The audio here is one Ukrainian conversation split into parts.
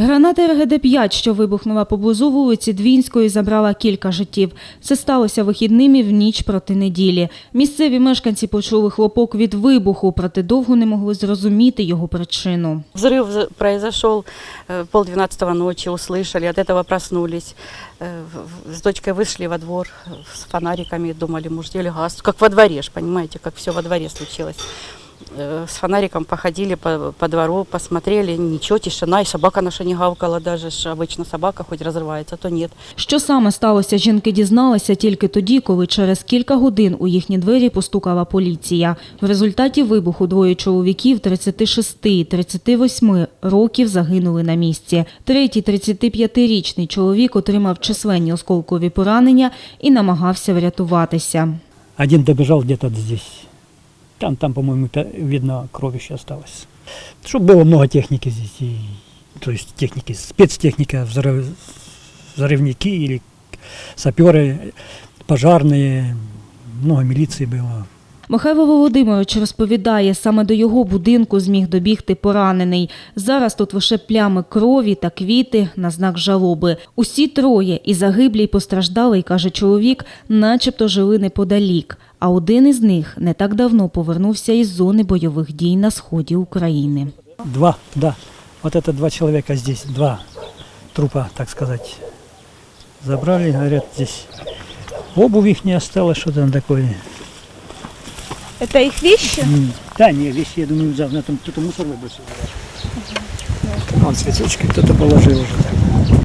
Граната РГД-5, що вибухнула поблизу вулиці Двінської, забрала кілька життів. Це сталося вихідними в ніч проти неділі. Місцеві мешканці почули хлопок від вибуху, проте довго не могли зрозуміти його причину. Взрыв произошел 11:30 ночи, услышали, от этого проснулись. С дочкой вышли во двор с фонариками, думали, может, или газ. Как во дворе, понимаете, как все во дворе случилось. С фонариком походили по двору, посмотрели, ничего, тишина, и собака наша не гавкала даже, обычно собака хоть разрывается, то нет. Що саме сталося, жінки дізналися тільки тоді, коли через кілька годин у їхні двері постукала поліція. В результаті вибуху двоє чоловіків 36 і 38 років загинули на місці. Третій 35-річний чоловік отримав численні осколкові поранення і намагався врятуватися. Один добежал где-то здесь. Там, по-моему, видно, кровь еще осталась. Чтобы было много техники здесь, то есть техники, спецтехника, взрывники или саперы, пожарные, много милиции было. Михайло Володимирович розповідає, саме до його будинку зміг добігти поранений. Зараз тут лише плями крові та квіти на знак жалоби. Усі троє, і загиблий, і постраждалий, каже чоловік, начебто жили неподалік. А один із них не так давно повернувся із зони бойових дій на сході України. Два, да. Вот это два человека здесь, два трупа, так сказать, забрали, говорят, здесь обувь их не осталось, что-то такое. Это их вещи? Да, не, вещи, я думаю, взял, на том кто-то мусор выбросил. Вон цветочки кто-то положил уже так.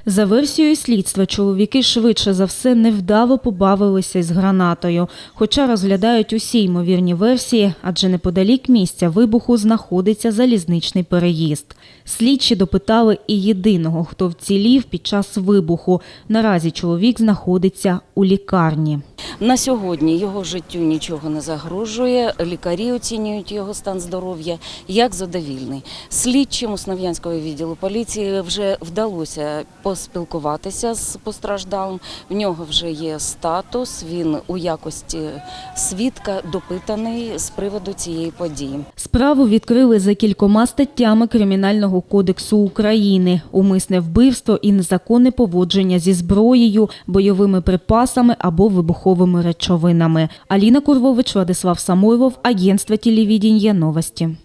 За версією слідства, чоловіки швидше за все невдало побавилися із гранатою. Хоча розглядають усі ймовірні версії, адже неподалік місця вибуху знаходиться залізничний переїзд. Слідчі допитали і єдиного, хто вцілів під час вибуху. Наразі чоловік знаходиться у лікарні. На сьогодні його життю нічого не загрожує. Лікарі оцінюють його стан здоров'я як задовільний. Слідчим Основ'янського відділу поліції вже вдалося поспілкуватися з постраждалим. В нього вже є статус, він у якості свідка допитаний з приводу цієї події. Справу відкрили за кількома статтями Кримінального кодексу України: умисне вбивство і незаконне поводження зі зброєю, бойовими припасами або вибуховими речовинами. Аліна Курвович, Владислав Самойлов, Агентство телевидения «Новости».